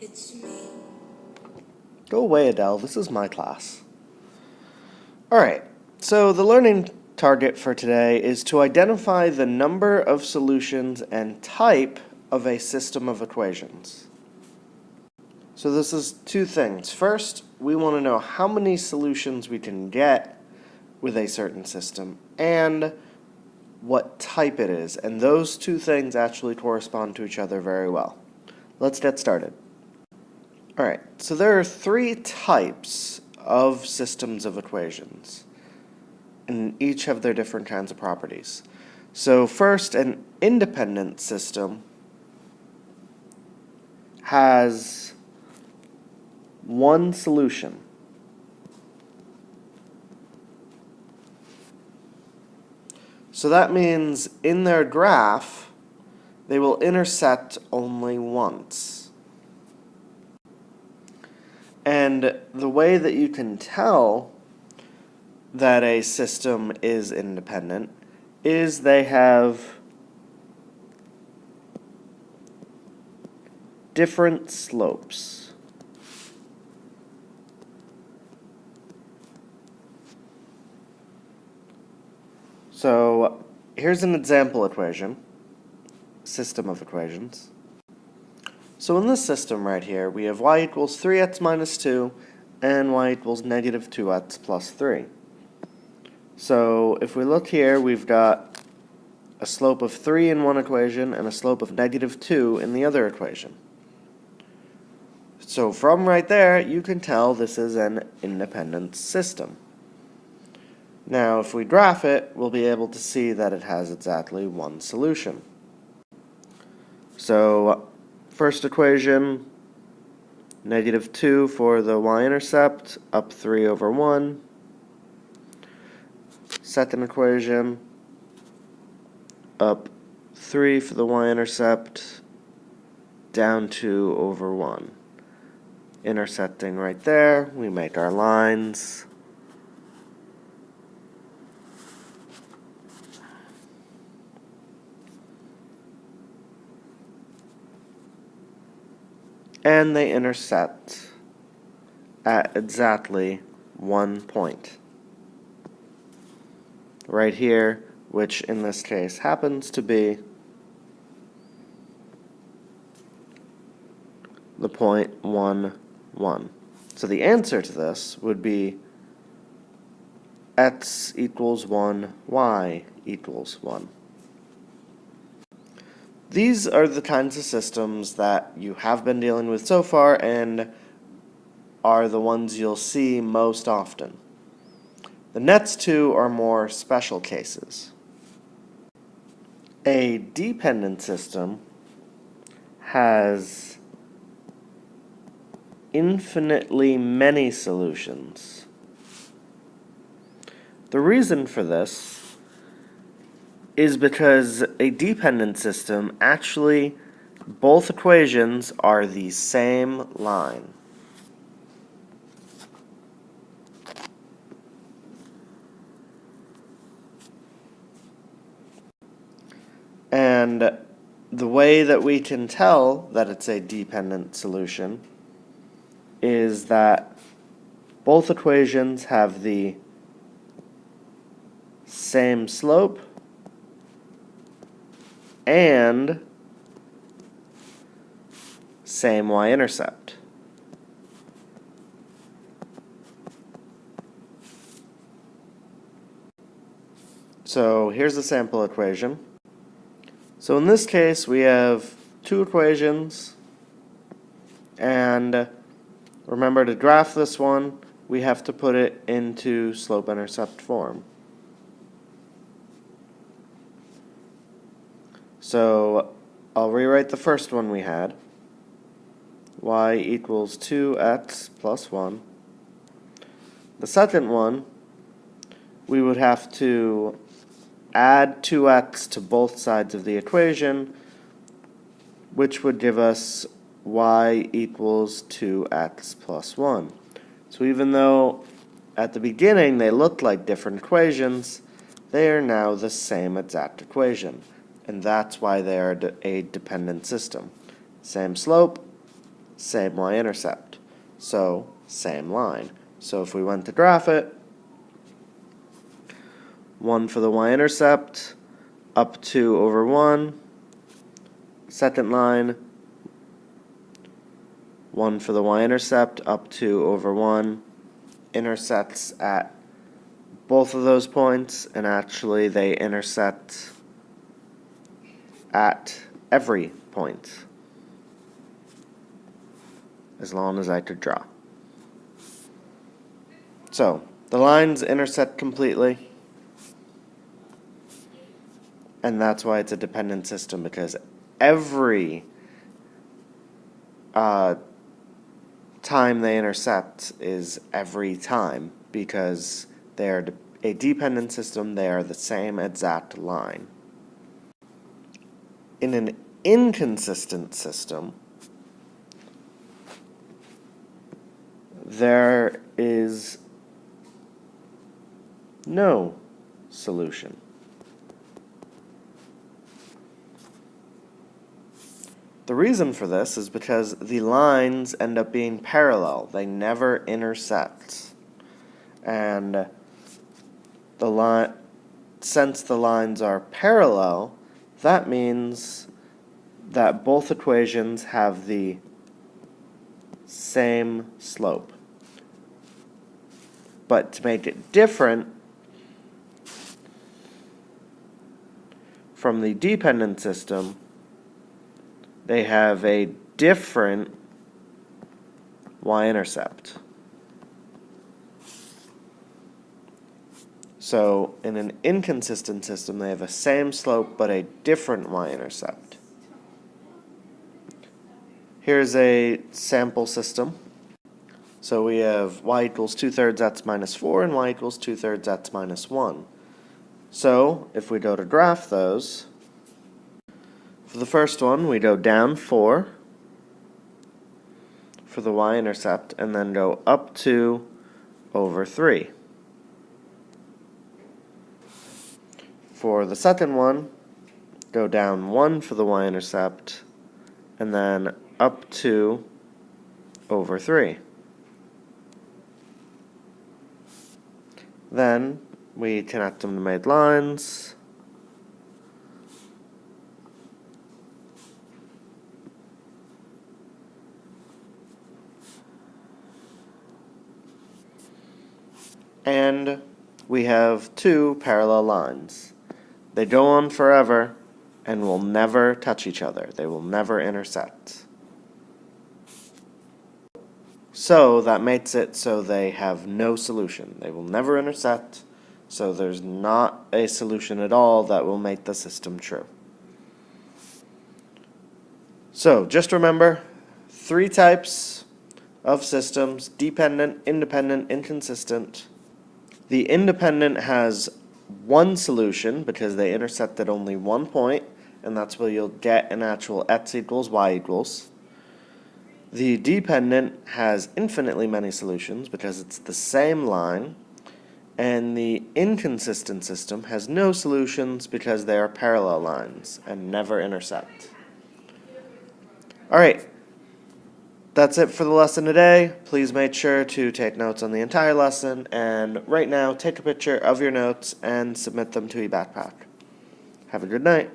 It's me. Go away, Adele. This is my class. Alright, so the learning target for today is to identify the number of solutions and type of a system of equations. So this is two things. First, we want to know how many solutions we can get with a certain system and what type it is. And those two things actually correspond to each other very well. Let's get started. Alright, so there are three types of systems of equations, and each have their different kinds of properties. So first, an independent system has one solution. So that means in their graph, they will intersect only once. And the way that you can tell that a system is independent is they have different slopes. So here's an example equation, system of equations. So in this system right here, we have y equals 3x minus 2 and y equals negative 2x plus 3. So if we look here, we've got a slope of 3 in one equation and a slope of negative 2 in the other equation. So from right there, you can tell this is an independent system. Now if we graph it, we'll be able to see that it has exactly one solution. So first equation, negative 2 for the y-intercept, up 3 over 1. Second equation, up 3 for the y-intercept, down 2 over 1. Intersecting right there, we make our lines. And they intersect at exactly 1 point. Right here, which in this case happens to be the point 1, 1. So the answer to this would be x equals 1, y equals 1. These are the kinds of systems that you have been dealing with so far and are the ones you'll see most often. The next two are more special cases. A dependent system has infinitely many solutions. The reason for this is because a dependent system, actually, both equations are the same line. And the way that we can tell that it's a dependent solution is that both equations have the same slope and same y-intercept. So here's the sample equation. So in this case, we have two equations, and remember to graph this one, we have to put it into slope-intercept form. So I'll rewrite the first one we had. Y equals 2x plus 1. The second one, we would have to add 2x to both sides of the equation, which would give us y equals 2x plus 1. So even though at the beginning they looked like different equations, they are now the same exact equation. And that's why they are a dependent system. Same slope, same y-intercept. So, same line. So if we went to graph it, 1 for the y-intercept, up 2 over 1, second line, 1 for the y-intercept, up 2 over 1, intersects at both of those points, and actually they intersect at every point, as long as I could draw. So, the lines intersect completely, and that's why it's a dependent system, because every time they intersect is every time, because they are a dependent system, they are the same exact line. In an inconsistent system, there is no solution. The reason for this is because the lines end up being parallel. They never intersect. And since the lines are parallel, that means that both equations have the same slope. But to make it different from the dependent system, they have a different y-intercept. So in an inconsistent system, they have the same slope but a different y-intercept. Here's a sample system. So we have y equals 2/3 x minus 4 and y equals 2/3 x minus 1. So if we go to graph those, for the first one, we go down 4 for the y-intercept, and then go up 2 over 3. For the second one, go down 1 for the y-intercept, and then up 2 over 3. Then we connect them to made lines. And we have two parallel lines. They go on forever and will never touch each other. They will never intersect. So that makes it so they have no solution. They will never intersect, so there's not a solution at all that will make the system true. So just remember, 3 types of systems: dependent, independent, inconsistent. The independent has one solution because they intersect at only one point, and that's where you'll get an actual x equals y equals. The dependent has infinitely many solutions because it's the same line, and the inconsistent system has no solutions because they are parallel lines and never intersect. Alright, that's it for the lesson today. Please make sure to take notes on the entire lesson, and right now take a picture of your notes and submit them to eBackpack. Have a good night.